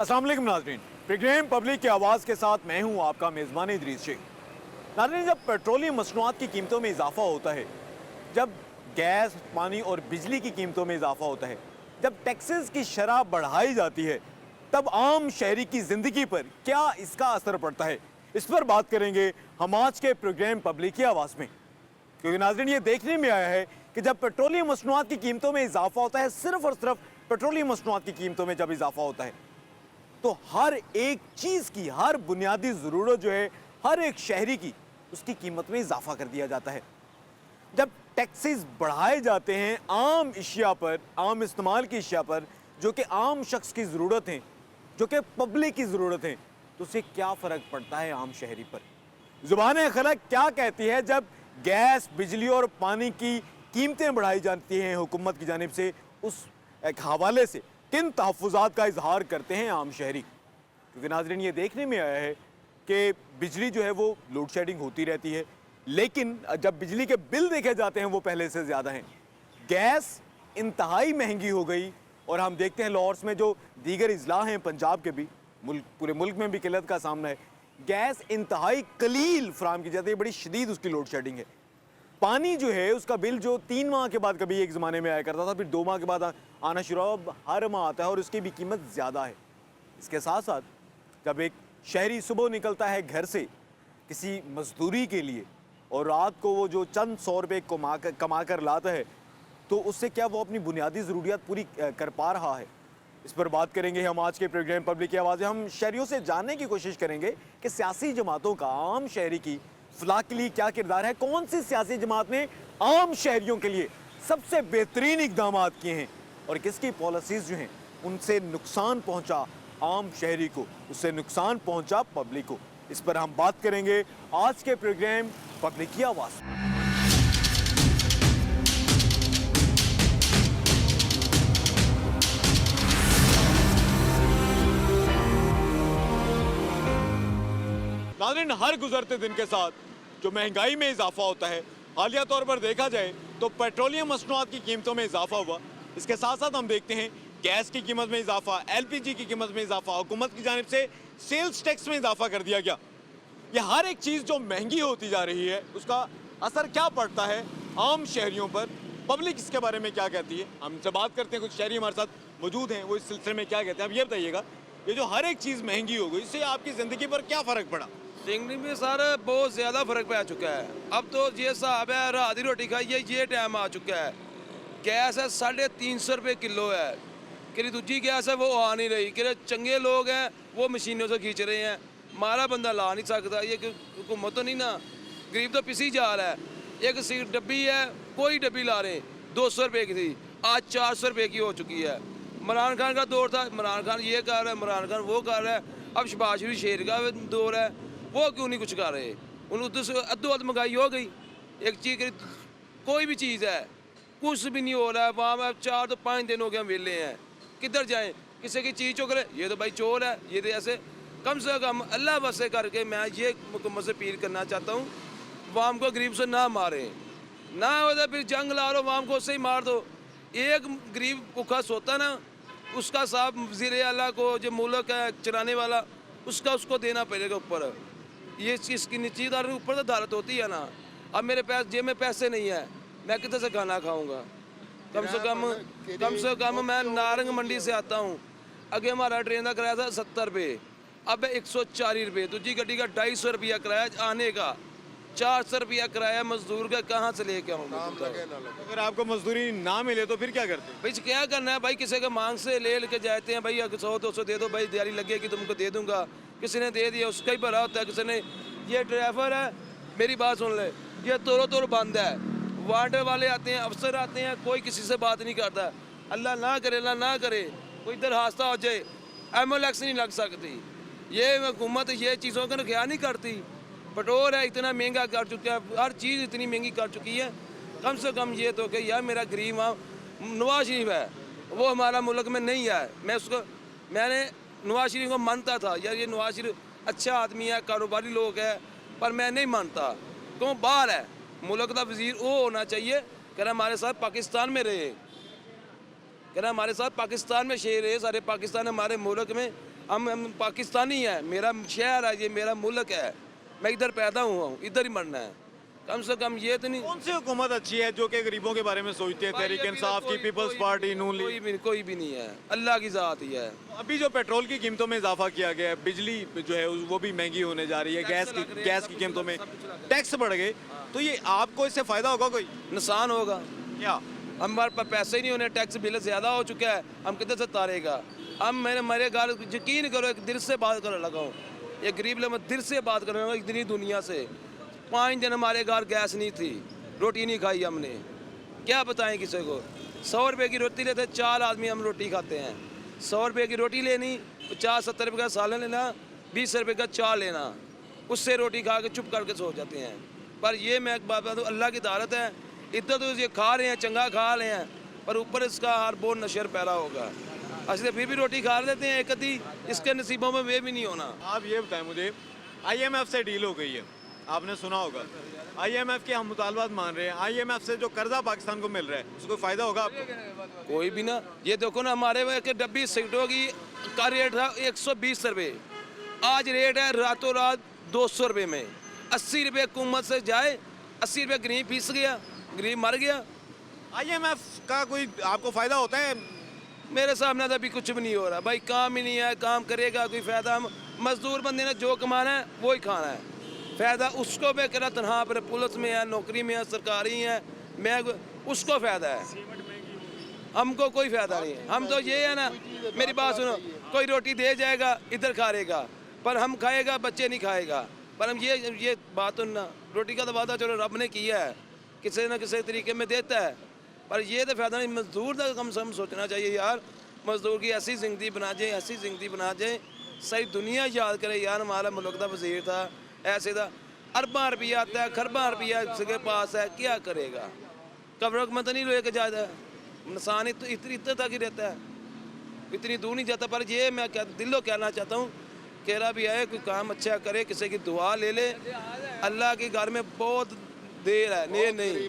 अस्सलाम वालेकुम नाज़रीन, प्रोग्राम पब्लिक की आवाज़ के साथ मैं हूं आपका मेज़बान इदरीस शेख। नाज़रीन, जब पेट्रोलियम मसनूआत की कीमतों में इजाफा होता है, जब गैस, पानी और बिजली की कीमतों में इजाफा होता है, जब टैक्सेस की शरह बढ़ाई जाती है, तब आम शहरी की ज़िंदगी पर क्या इसका असर पड़ता है, इस पर बात करेंगे हम आज के प्रोग्राम पब्लिक की आवाज़ में। क्योंकि नाज़रीन, ये देखने में आया है कि जब पेट्रोलियम मसनूआत की कीमतों में इजाफा होता है, सिर्फ और सिर्फ पेट्रोलियम मसनूआत की कीमतों में जब इजाफा होता है, तो हर एक चीज़ की, हर बुनियादी ज़रूरत जो है, हर एक शहरी की, उसकी कीमत में इजाफा कर दिया जाता है। जब टैक्सेस बढ़ाए जाते हैं आम इशिया पर, आम इस्तेमाल की इशिया पर, जो कि आम शख्स की ज़रूरत हैं, जो कि पब्लिक की ज़रूरत हैं, तो उससे क्या फ़र्क पड़ता है आम शहरी पर? ज़ुबान ख़लक क्या कहती है जब गैस, बिजली और पानी की कीमतें बढ़ाई जाती हैं हुकूमत की जानिब से, उस एक हवाले से किन तहफ़्फ़ुज़ात का इजहार करते हैं आम शहरी? क्योंकि नाज़रीन, ये देखने में आया है कि बिजली जो है वो लोड शेडिंग होती रहती है, लेकिन जब बिजली के बिल देखे जाते हैं वो पहले से ज़्यादा हैं। गैस इंतहाई महंगी हो गई और हम देखते हैं लाहौर में जो दीगर अजला हैं पंजाब के भी, पूरे मुल्क में भी किल्लत का सामना है। गैस इंतहाई कलील फराहम की जाती है, बड़ी शदीद उसकी लोड शेडिंग है। पानी जो है उसका बिल जो 3 माह के बाद कभी एक ज़माने में आया करता था, फिर 2 माह के बाद आना शुरू हुआ, अब हर माह आता है और उसकी भी कीमत ज़्यादा है। इसके साथ साथ जब एक शहरी सुबह निकलता है घर से किसी मजदूरी के लिए और रात को वो जो चंद 100 रुपये कमा कर लाता है, तो उससे क्या वो अपनी बुनियादी ज़रूरियात पूरी कर पा रहा है? इस पर बात करेंगे हम आज के प्रोग्राम पब्लिक की आवाज़। हम शहरियों से जानने की कोशिश करेंगे कि सियासी जमातों का आम शहरी की फलाह के लिए क्या किरदार है, कौन सी सियासी जमात ने आम शहरियों के लिए सबसे बेहतरीन इकदाम किए हैं और किसकी पॉलिसीज़ जो हैं उनसे नुकसान पहुंचा आम शहरी को, उससे नुकसान पहुंचा पब्लिक को। इस पर हम बात करेंगे आज के प्रोग्राम पब्लिक की आवाज़। नाज़रीन, हर गुजरते दिन के साथ जो महंगाई में इजाफा होता है, हालिया तौर पर देखा जाए तो पेट्रोलियम मसनूआत की कीमतों में इजाफा हुआ। इसके साथ साथ हम देखते हैं गैस की कीमत में इजाफा, LPG की कीमत में इजाफा, हुकूमत की जानिब से सेल्स टैक्स में इजाफा कर दिया गया। यह हर एक चीज़ जो महंगी होती जा रही है, उसका असर क्या पड़ता है आम शहरियों पर? पब्लिक इसके बारे में क्या कहती है? हमसे बात करते हैं, कुछ शहरी हमारे साथ मौजूद हैं, वो इस सिलसिले में क्या कहते हैं। अब ये बताइएगा, ये जो हर एक चीज़ महंगी हो गई, इससे आपकी ज़िंदगी पर क्या फ़र्क पड़ा? जिंदगी में सर बहुत ज़्यादा फर्क पड़ चुका है। अब तो ये साहब है, रात की रोटी खाइए ये टाइम आ चुका है। गैस है 350 रुपये किलो है, कि दूजी गैस है वो आ नहीं रही, कि चंगे लोग हैं वो मशीनों से खींच रहे हैं, मारा बंदा ला नहीं सकता। ये हुकूमत तो नहीं ना, गरीब तो पिसी जा रहा है। एक सीट डब्बी है, कोई डब्बी ला रहे 200 रुपये की थी, आज 400 रुपये की हो चुकी है। इमरान खान का दौर था, इमरान खान ये कर रहा है, इमरान खान वो कर रहा है। अब शहबाज शरीफ शेर का दौर है, वो क्यों नहीं कुछ कर रहे? उन अद्धो अध महंगाई हो गई। एक चीज़ कोई भी चीज़ है, कुछ भी नहीं हो रहा है। वहाँ में 4 तो 5 दिन हो गए हम वेले हैं, किधर जाएं? किसी की चीज़ चो करे, ये तो भाई चोर है, ये तो ऐसे। कम से कम अल्लाह वसे करके मैं ये हुकूमत से अपील करना चाहता हूँ, वाम को गरीब से ना मारे, ना हो तो फिर जंग ला लो, वाम को उससे ही मार दो। एक गरीब भूखा सोता ना, उसका साहब वज़ीर आला को जो मुल्क है चलाने वाला, उसको देना पड़ेगा ऊपर। ये इसकी निजीदार ऊपर तो अदालत होती है ना। अब मेरे पास जेब में पैसे नहीं है, मैं कितने से खाना खाऊंगा? कम से कम मैं नारंग मंडी से आता हूँ, आगे हमारा ट्रेन का किराया था 70 रुपये, अब 140 रुपये। दूसरी गड्डी का 250 रुपया किराया आने का, 400 रुपया किराया मजदूर का, कहाँ से लेके आऊँगा? अगर आपको मजदूरी ना मिले तो फिर क्या करते हैं? भाई क्या करना है भाई, किसी का मांग से ले लेके जाते हैं भाई, 100-200 दे दो भाई, दिहाड़ी लगेगी तुमको दे दूंगा। किसी ने दे दिया उसका ही भरा होता है, किसी ने। ये ड्राइवर है, मेरी बात सुन ले, ये तोड़ बंद है। वार्ड वाले आते हैं, अफसर आते हैं, कोई किसी से बात नहीं करता। अल्लाह ना करे कोई इधर हादसा हो जाए, एम्बुलेंस नहीं लग सकती। ये हुकूमत ये चीज़ों का ख्याल नहीं करती। पेट्रोल है इतना महंगा कर चुका है, हर चीज़ इतनी महंगी कर चुकी है। कम से कम ये तो कि यार मेरा गरीब नवाज शरीफ है, वो हमारा मुल्क में नहीं है। मैंने नवाज शरीफ को मानता था, यार ये नवाज शरीफ अच्छा आदमी है, कारोबारी लोग है, पर मैं नहीं मानता। क्यों? बाहर है, मुल्क का वजीर वो होना चाहिए, कह रहा हमारे साथ पाकिस्तान में रहे, कह रहा हमारे साथ पाकिस्तान में शेर रहे, सारे पाकिस्तान हमारे मुल्क में हम पाकिस्तानी हैं, मेरा शहर है ये, मेरा मुल्क है, मैं इधर पैदा हुआ हूँ, इधर ही मरना है। कम से कम ये तो नहीं। कौन सी हुकूमत अच्छी है जो कि गरीबों के बारे में सोचती है? तहरीक इंसाफ की, पीपल्स पार्टी, नून लीग? कोई भी नहीं है, अल्लाह की ज़ात ही है। अभी जो पेट्रोल की कीमतों में इजाफा किया गया है, बिजली जो है वो भी महंगी होने जा रही है, गैस की कीमतों में टैक्स बढ़ गए, तो ये आपको इससे फायदा होगा? कोई नुकसान होगा। क्या? हमारे पास पैसे ही नहीं होने, टैक्स बिल ज़्यादा हो चुका है, हम किधर से तारेगा? हम मेरे घर यकीन करो, एक दिल से बात कर लगा हूँ, ये गरीब लोग, मैं दिल से बात कर रहा हूँ इतनी दुनिया से। 5 दिन हमारे घर गैस नहीं थी, रोटी नहीं खाई हमने, क्या बताएं किसी को? 100 रुपये की रोटी लेते, 4 आदमी हम रोटी खाते हैं। 100 रुपये की रोटी लेनी, 50-70 रुपये का सालन लेना, 20 रुपये का चाय लेना, उससे रोटी खा के चुप करके सो जाते हैं। पर ये मैं एक बात बता दूँ, अल्लाह की दारत है, इधर तो ये खा रहे हैं, चंगा खा रहे हैं, पर ऊपर इसका हर बहुत नशर पैदा होगा। असली फिर भी रोटी खा लेते हैं एक अधी, इसके नसीबों में वे भी नहीं होना। आप ये बताएं मुझे, IMF से डील हो गई है, आपने सुना होगा, IMF के हम मुतालबात मान रहे हैं, IMF से जो कर्जा पाकिस्तान को मिल रहा है उसको कोई फायदा होगा आपको? कोई भी ना। ये देखो ना, हमारे वहाँ के डब्बी सिगरेटों की का रेट था 120 रुपये, आज रेट है रातों रात 200 रुपये में। 80 रुपये हुकूमत से जाए, 80 रुपये गरीब पीस गया, गरीब मर गया। IMF का कोई आपको फायदा होता है? मेरे सामने तो अभी कुछ भी नहीं हो रहा भाई, काम ही नहीं है, काम करेगा कोई फ़ायदा? हम मजदूर बंदे ने जो कमाना है वो ही खाना है, फ़ायदा उसको मैं कह रहा तनहा पर पुलिस में है, नौकरी में है, सरकारी है, मैं उसको फ़ायदा है, हमको कोई फ़ायदा नहीं है। हम तो ये है ना, मेरी बात सुनो, कोई रोटी दे जाएगा इधर खा लेगा, पर हम खाएगा, बच्चे नहीं खाएगा। पर हम ये बात तो ना, रोटी का तो वादा चलो रब ने किया है, किसी न किसी तरीके में देता है, पर ये तो फ़ायदा नहीं। मजदूर का कम से कम सोचना चाहिए यार, मजदूर की ऐसी ज़िंदगी बना जाए, ऐसी ज़िंदगी बना जाए, सारी दुनिया याद करे यार हमारा मुल्क का वज़ीर था, ऐसे था, अरबा रुपया आता है, खरबा रुपया इसके पास है, क्या करेगा? कब्र मत नहीं लेके जाता है, इंसान इतनी तक ही रहता है, इतनी दूर नहीं जाता। पर ये मैं दिलों कहना चाहता हूँ, कह रहा भी है कोई काम अच्छा करे, किसी की दुआ ले ले, अल्लाह के घर में बहुत देर है, नहीं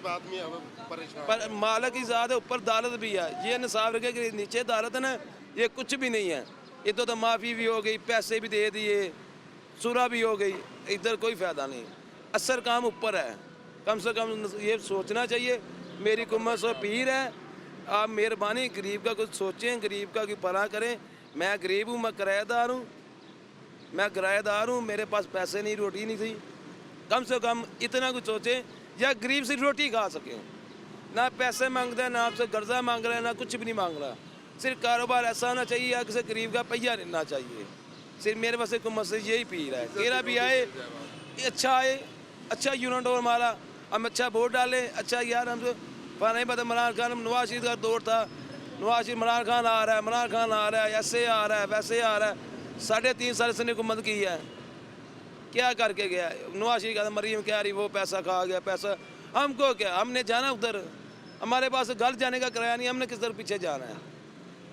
पर मालिक की ज़ात है, ऊपर दालत भी है, ये निसाब रखे कि नीचे दालत है ना, ये कुछ भी नहीं है। ये तो माफ़ी भी हो गई, पैसे भी दे दिए, सुरा भी हो गई, इधर कोई फ़ायदा नहीं। असर काम ऊपर है, कम से कम ये सोचना चाहिए। मेरी हुकूमत से पीर है, आप मेहरबानी गरीब का कुछ सोचें, गरीब का कोई भला करें। मैं गरीब हूँ, मैं किराएदार हूँ, मेरे पास पैसे नहीं, रोटी नहीं थी, कम से कम इतना कुछ सोचें, या गरीब से रोटी खा सकें। ना पैसे मांगता है, ना आपसे कर्जा मांग रहा है, ना कुछ भी नहीं मांग रहा, सिर्फ कारोबार ऐसा होना चाहिए या किसी गरीब का पहिया लेना चाहिए। सिर्फ मेरे पास हुकूमत से यही पीर है, केरा भी आए, अच्छा यूनिट और हमारा, हम अच्छा वोट डालें, अच्छा यार हमसे नहीं पता। इमरान खान, नवाज शरीफ का दौर था, नवाज शरीफ, इमरान खान आ रहा है, ऐसे आ रहा है, वैसे आ रहा है, 3.5 साल से हुकूमत की है, क्या करके गया? नवाज शरीफ का मरीम क्या रही, वो पैसा खा गया, पैसा हमको क्या, हमने जाना उधर, हमारे पास घर जाने का किराया नहीं, हमने किस तरह पीछे जाना है?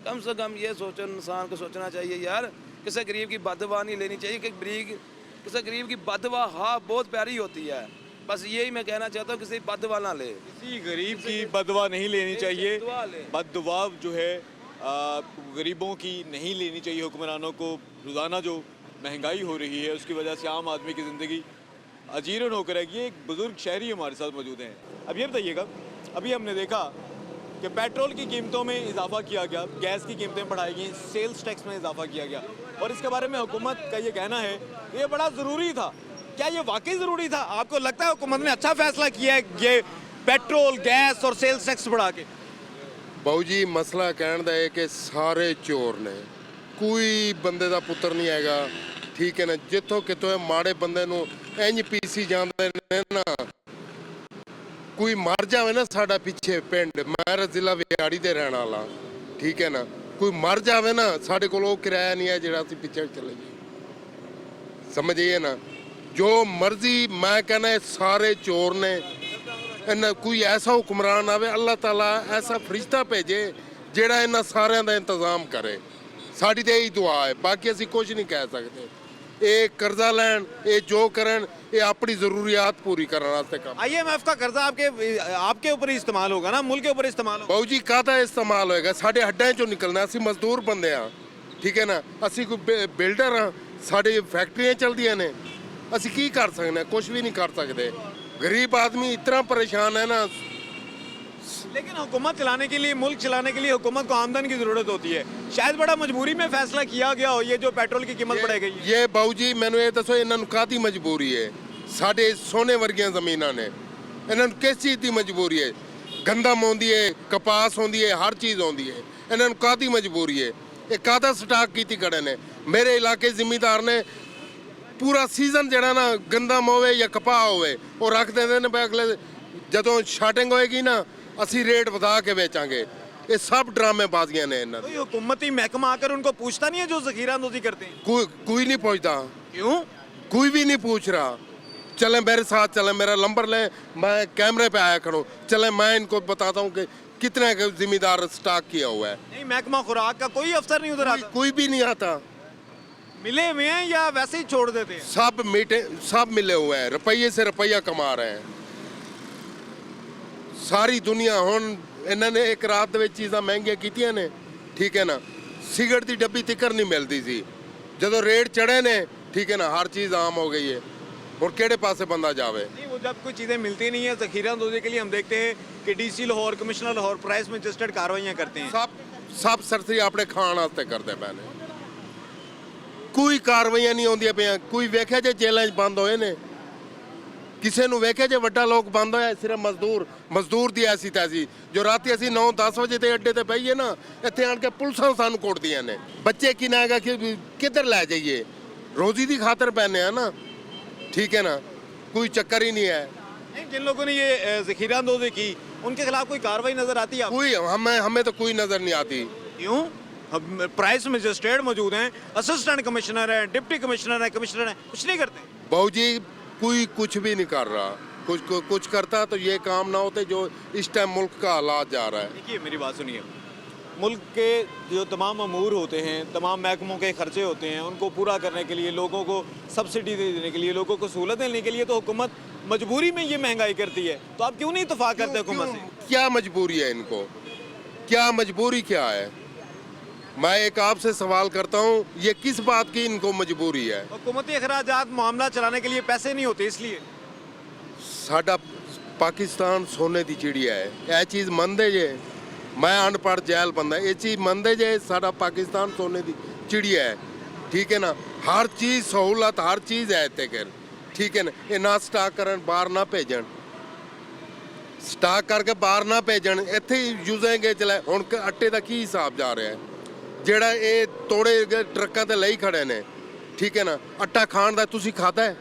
कम से कम ये सोचो, इंसान को सोचना चाहिए यार, किसी गरीब की बदवा नहीं लेनी चाहिए कि किसी गरीब की बदवा हाँ बहुत प्यारी होती है, बस यही मैं कहना चाहता हूँ, किसी बदवा ना ले, किसी गरीब की बदवा नहीं लेनी चाहिए। बदवा जो है गरीबों की नहीं लेनी चाहिए। हुक्मरानों को रोज़ाना जो महंगाई हो रही है उसकी वजह से आम आदमी की ज़िंदगी अजीरन होकर रहेगी। एक बुज़ुर्ग शहरी हमारे साथ मौजूद हैं। अब ये बताइएगा, अभी हमने देखा कि पेट्रोल की कीमतों में इजाफा किया गया, गैस की कीमतें बढ़ाई गई, सेल्स टैक्स में इजाफा किया गया, और इसके बारे में हुकूमत का ये कहना है ये बड़ा ज़रूरी था। क्या ये वाकई ज़रूरी था? आपको लगता है हुकूमत ने अच्छा फैसला किया है ये पेट्रोल, गैस और सेल्स टैक्स बढ़ा के? ਬਾਊ ਜੀ ਮਸਲਾ ਕਹਿਣ ਦਾ ਹੈ ਕਿ ਸਾਰੇ ਚੋਰ ਨੇ, ਕੋਈ ਬੰਦੇ ਦਾ ਪੁੱਤਰ ਨਹੀਂ ਹੈਗਾ, ਠੀਕ ਹੈ ਨਾ। ਜਿੱਥੋਂ ਕਿਤੋਂ ਇਹ ਮਾੜੇ ਬੰਦੇ ਨੂੰ ਇੰਜ ਪੀਸੀ ਜਾਂਦੇ ਨੇ ਨਾ, ਕੋਈ ਮਰ ਜਾਵੇ ਨਾ ਸਾਡਾ ਪਿੱਛੇ ਪਿੰਡ, ਮੈਂ ਜ਼ਿਲ੍ਹਾ ਵਿਆੜੀ ਦੇ ਰਹਿਣ ਵਾਲਾ, ਠੀਕ ਹੈ ਨਾ, ਕੋਈ ਮਰ ਜਾਵੇ ਨਾ ਸਾਡੇ ਕੋਲ ਉਹ ਕਿਰਾਇਆ ਨਹੀਂ ਹੈ ਜਿਹੜਾ ਅਸੀਂ ਪਿੱਛੇ ਚਲੇ ਜਾਈਏ, ਸਮਝ ਆਈਏ ਨਾ। ਜੋ ਮਰਜ਼ੀ ਮੈਂ ਕਹਿੰਦਾ ਇਹ ਸਾਰੇ ਚੋਰ ਨੇ। ਇਹਨਾਂ ਕੋਈ ਐਸਾ ਹੁਕਮਰਾਨ ਆਵੇ, ਅੱਲਾਹ ਤਾਲਾ ਐਸਾ ਫਰਿਸ਼ਤਾ ਭੇਜੇ ਜਿਹੜਾ ਇਹਨਾਂ ਸਾਰਿਆਂ ਦਾ ਇੰਤਜ਼ਾਮ ਕਰੇ। ਸਾਡੀ ਤਾਂ ਇਹੀ ਦੁਆ ਹੈ, ਬਾਕੀ ਅਸੀਂ ਕੁਝ ਨਹੀਂ ਕਹਿ ਸਕਦੇ। ਇਹ ਕਰਜ਼ਾ ਲੈਣ, ਇਹ ਜੋ ਕਰਨ, ਇਹ ਆਪਣੀ ਜ਼ਰੂਰੀਆਤ पूरी ਕਰਨ ਵਾਸਤੇ ਕੰਮ। IMF का कर्जा आपके ऊपर ही इस्तेमाल होगा ना, मुल्क के ऊपर इस्तेमाल होगा? ਬਾਊ ਜੀ ਕਾਹਦਾ ਇਸਤੇਮਾਲ ਹੋਏਗਾ? ਸਾਡੇ ਹੱਡਾਂ 'ਚੋਂ ਨਿਕਲਣਾ, ਅਸੀਂ ਮਜ਼ਦੂਰ ਬੰਦੇ ਆ, ਠੀਕ ਹੈ ਨਾ। ਅਸੀਂ ਕੋਈ ਬਿਲਡਰ ਹਾਂ, ਸਾਡੇ ਫੈਕਟਰੀਆਂ ਚੱਲਦੀਆਂ ਨੇ, ਅਸੀਂ ਕੀ ਕਰ ਸਕਦੇ ਹਾਂ? ਕੁਝ ਵੀ ਨਹੀਂ ਕਰ ਸਕਦੇ। गरीब आदमी इतना परेशान है ना। लेकिन हुकूमत चलाने के लिए, मुल्क चलाने के लिए हुकूमत को आमदन की ज़रूरत होती है। शायद बड़ा मजबूरी में फैसला किया गया हो ये जो पेट्रोल की कीमत बढ़ाई गई है। ये बाबू जी मैंने ये दसो इन्हों कादी मजबूरी है? साढ़े सोने वर्गियां ज़मीनां ने, इन्हों किस चीज़ की मजबूरी है? गंदम आउंदी है, कपास आउंदी है, हर चीज़ आउंदी है, इन्हों कादी मजबूरी है? ये कादा स्टाक की खड़े ने? मेरे इलाके जिमीदार ने पूरा सीजन जरा ना गंदम होवे या कपाह होवे वो रख देंदे ने, अगले जदों शार्टिंग होएगी ना असी रेट वधा के बेचांगे। ये सब ड्रामेबाजियां ने इन्हां दी। कोई हुकूमती महकमा आकर उनको पूछता नहीं है जो ज़ख़ीरा अंदोज़ी करते हैं? कोई नहीं पूछता। क्यों? कोई भी नहीं पूछ रहा। चले मेरे साथ, चले मेरा नंबर लें, मैं कैमरे पे आया करूँ, चले मैं इनको बताता हूँ कि कितने का जिम्मेदार स्टॉक किया हुआ है। नहीं, महकमा खुराक का कोई अफसर नहीं उधर आता? कोई भी नहीं आता। मिले हुए हैं या वैसे ही छोड़ देते हैं? सब मिले हुए हैं, रुपये से रुपया कमा रहे हैं। सारी दुनिया हुन इन्होंने एक रात दे विच चीज़ां महंगियां कीतियां ने, ठीक है ना। सिगरट की डब्बी तिकर नहीं मिलती सी, जदों रेट चढ़े ने, ठीक है ना, हर चीज़ आम हो गई है। और केड़े पासे बंदा जावे? नहीं, वो जब कोई चीज़ें मिलती नहीं है ज़ख़ीरा अंदोज़ी के लिए, हम देखते हैं कि DC Lahore, commissioner Lahore price magistrate कार्रवाइयाँ करते हैं। सब सरसी अपने खाण वास्ते करते पे ने। कोई कार्रवाइयां नहीं होंदियां पियां। कोई वेख्या जे जेलां 'च बंद होए ने? किसी ਨੂੰ ਵੇਖਿਆ ਜੇ ਵੱਡਾ ਲੋਕ ਬੰਦ ਹੋਇਆ? ਸਿਰਫ ਮਜ਼ਦੂਰ ਦੀ ਐਸੀ ਤੈਸੀ ਜੋ ਰਾਤੀ ਅਸੀਂ 9-10 ਵਜੇ ਤੇ ਅੱਡੇ ਤੇ ਬਈਏ ਨਾ, ਇੱਥੇ ਆਣ ਕੇ ਪੁਲਿਸਾਂ ਸਾਨੂੰ ਕੁੱਟਦੀਆਂ ਨੇ। ਬੱਚੇ ਕੀ ਨਾ ਹੈਗਾ ਕਿ ਕਿੱਧਰ ਲੈ ਜਾਈਏ? ਰੋਜ਼ੀ ਦੀ ਖਾਤਰ ਪੈਨੇ ਆ ਨਾ, ठीक है ना। कोई चक्कर ही नहीं है। नहीं, जिन लोगों ने ये ज़ख़ीरा अंदोज़ी की उनके खिलाफ कोई कार्रवाई नजर आती है? कोई हमें तो कोई नजर नहीं आती। क्यों? प्राइस मजिस्ट्रेट मौजूद हैं, असिस्टेंट कमिश्नर है, डिप्टी कमिश्नर है, कमिश्नर है, कुछ नहीं करते? बाबू जी कोई कुछ भी नहीं कर रहा। कुछ करता तो ये काम ना होते जो इस टाइम मुल्क का हालात जा रहा है। देखिए मेरी बात सुनिए, मुल्क के जो तमाम अमूर होते हैं, तमाम महकमों के खर्चे होते हैं, उनको पूरा करने के लिए, लोगों को सब्सिडी देने के लिए, लोगों को सहूलत देने के लिए तो हुकूमत मजबूरी में ये महंगाई करती है। तो आप क्यों नहीं इत्तेफाक करते हुकूमत से? क्या मजबूरी है इनको? क्या मजबूरी क्या है? मैं एक आपसे सवाल करता हूँ, ये किस बात की इनको मजबूरी है? हुकूमती अखराजात मामला चलाने के लिए पैसे नहीं होते इसलिए। साडा पाकिस्तान सोने की चिड़िया है, यह चीज़ मनदे जे? मैं अनपढ़ जैल बंदा, ये चीज़ मनदे जे साडा पाकिस्तान सोने की चिड़िया है, ठीक है ना। हर चीज़ सहूलत, हर चीज़ है इत्ते कर, ठीक है ना। ये ना स्टाक करन, बाहर ना भेजन, स्टाक करके बाहर ना भेजन, इत्थे ही यूजेंगे चला। हुण आटे का की हिसाब जा रहा है? ਜਿਹੜਾ ਇਹ ਤੋੜੇ ਟਰੱਕਾਂ ਤੇ ਲਈ ਖੜੇ ਨੇ, ਠੀਕ ਹੈ ਨਾ। ਆਟਾ ਖਾਣ ਦਾ ਤੁਸੀਂ ਖਾਦਾ ਹੈ?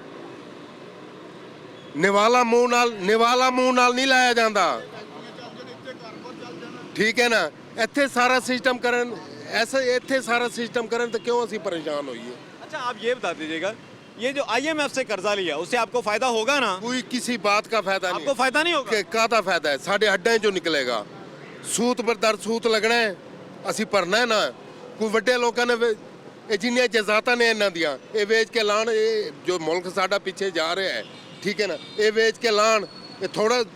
ਨਿਵਾਲਾ ਮੂੰਹ ਨਾਲ ਨਹੀਂ ਲਾਇਆ ਜਾਂਦਾ, ਠੀਕ ਹੈ ਨਾ। ਇੱਥੇ ਸਾਰਾ ਸਿਸਟਮ ਕਰਨ, ਇੱਥੇ ਸਾਰਾ ਸਿਸਟਮ ਕਰਨ ਤਾਂ ਕਿਉਂ ਅਸੀਂ ਪਰੇਸ਼ਾਨ ਹੋਈਏ? अच्छा, आप ये बता दीजिएगा, ये जो IMF से कर्जा लिया उससे आपको फायदा होगा ना? कोई किसी बात का फायदा नहीं। आपको फायदा नहीं होगा? काहदा फायदा है? साढ़े हड्डां चों निकलेगा। सूत पर दर सूत लगना है, ਅਸੀਂ ਭਰਨਾ ਹੈ ਨਾ। ਕੋਈ ਵੱਡੇ ਲੋਕਾਂ ਨੇ ਇਹ ਜਿੰਨੀਆਂ ਜਾਇਦਾਦਾਂ ਨੇ ਇਹਨਾਂ ਦੀਆਂ ਇਹ ਵੇਚ ਕੇ ਲਾਣ, ਇਹ ਜੋ ਮੁਲਕ ਸਾਡਾ ਪਿੱਛੇ ਜਾ ਰਿਹਾ ਹੈ, ਠੀਕ ਹੈ ਨਾ, ਇਹ ਵੇਚ ਕੇ ਲਾਣ। ਇਹ